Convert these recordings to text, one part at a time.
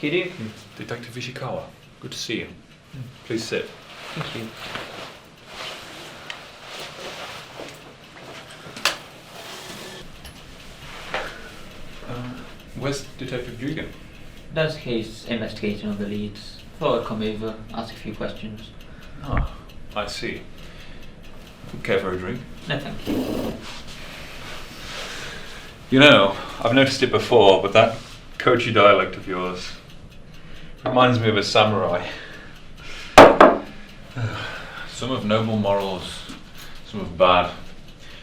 Kiryu. Detective Ishikawa, good to see you. Please sit. Thank you. Where's Detective Jugan? There's a case investigating on the leads. Thought I'd come over, ask a few questions. Ah, I see. Care for a drink? No, thank you. You know, I've noticed it before, but that Kochi dialect of yours reminds me of a samurai. Some have noble morals, some have bad,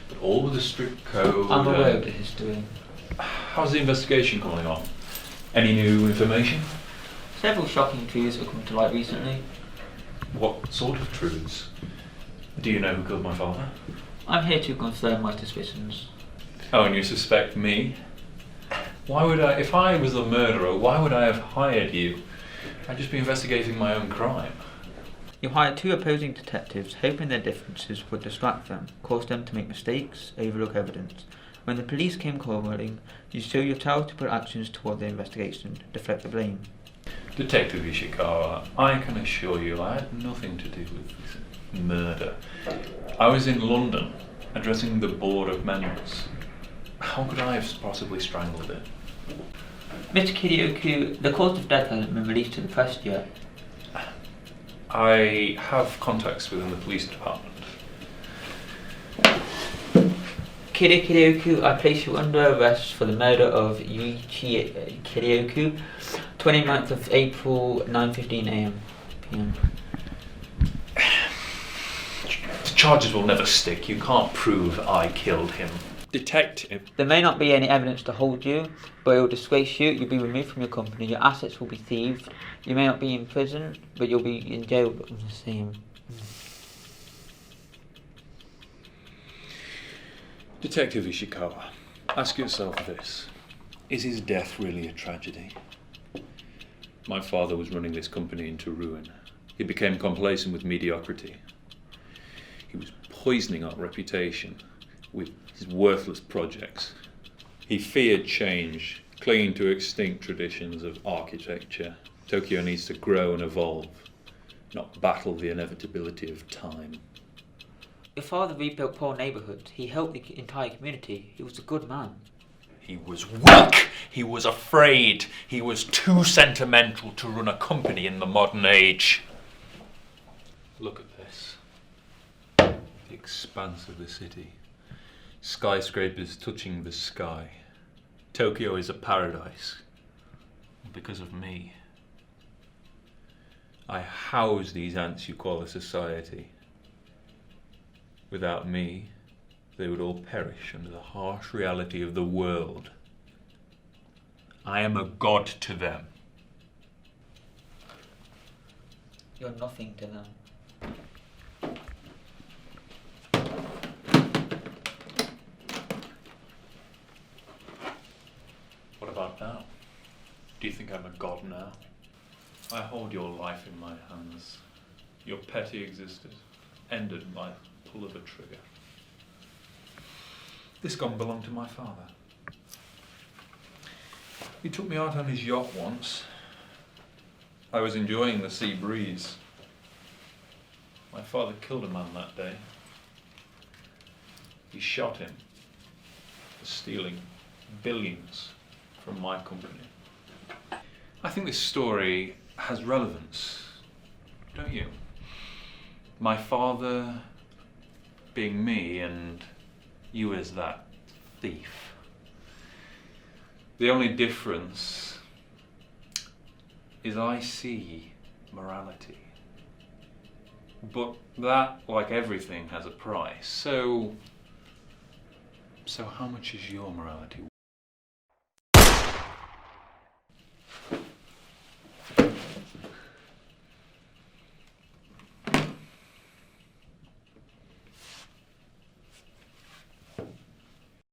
but all with a strict code. I'm aware of the history. How's the investigation coming on? Any new information? Several shocking truths have come to light recently. What sort of truths? Do you know who killed my father? I'm here to confirm my suspicions. Oh, and you suspect me? Why would I, if I was the murderer, why would I have hired you? I'd just be investigating my own crime. You hired two opposing detectives, hoping their differences would distract them, cause them to make mistakes, overlook evidence. When the police came calling, you show your charitable actions toward the investigation, deflect the blame. Detective Ishikawa, I can assure you I had nothing to do with this murder. I was in London, addressing the board of members. How could I have possibly strangled it? Mr. Kiryu, the cause of death hasn't been released to the press yet. I have contacts within the police department. Kiryu, I place you under arrest for the murder of Yuichi Kiryu, 29th of April, 9:15 a.m. p.m. The charges will never stick. You can't prove I killed him. Detective. There may not be any evidence to hold you, but it will disgrace you. You'll be removed from your company. Your assets will be thieved. You may not be in prison, but you'll be in jail the same. Detective Ishikawa, ask yourself this. Is his death really a tragedy? My father was running this company into ruin. He became complacent with mediocrity. He was poisoning our reputation with his worthless projects. He feared change, clinging to extinct traditions of architecture. Tokyo needs to grow and evolve, not battle the inevitability of time. Your father rebuilt poor neighbourhoods. He helped the entire community. He was a good man. He was weak. He was afraid. He was too sentimental to run a company in the modern age. Look at this. The expanse of the city. Skyscrapers touching the sky. Tokyo is a paradise. Because of me. I house these ants you call a society. Without me, they would all perish under the harsh reality of the world. I am a god to them. You're nothing to them. What about now? Do you think I'm a god now? I hold your life in my hands. Your petty existence ended by the pull of a trigger. This gun belonged to my father. He took me out on his yacht once. I was enjoying the sea breeze. My father killed a man that day. He shot him for stealing billions from my company. I think this story has relevance, don't you? My father being me and you as that thief. The only difference is I see morality. But that, like everything, has a price. So how much is your morality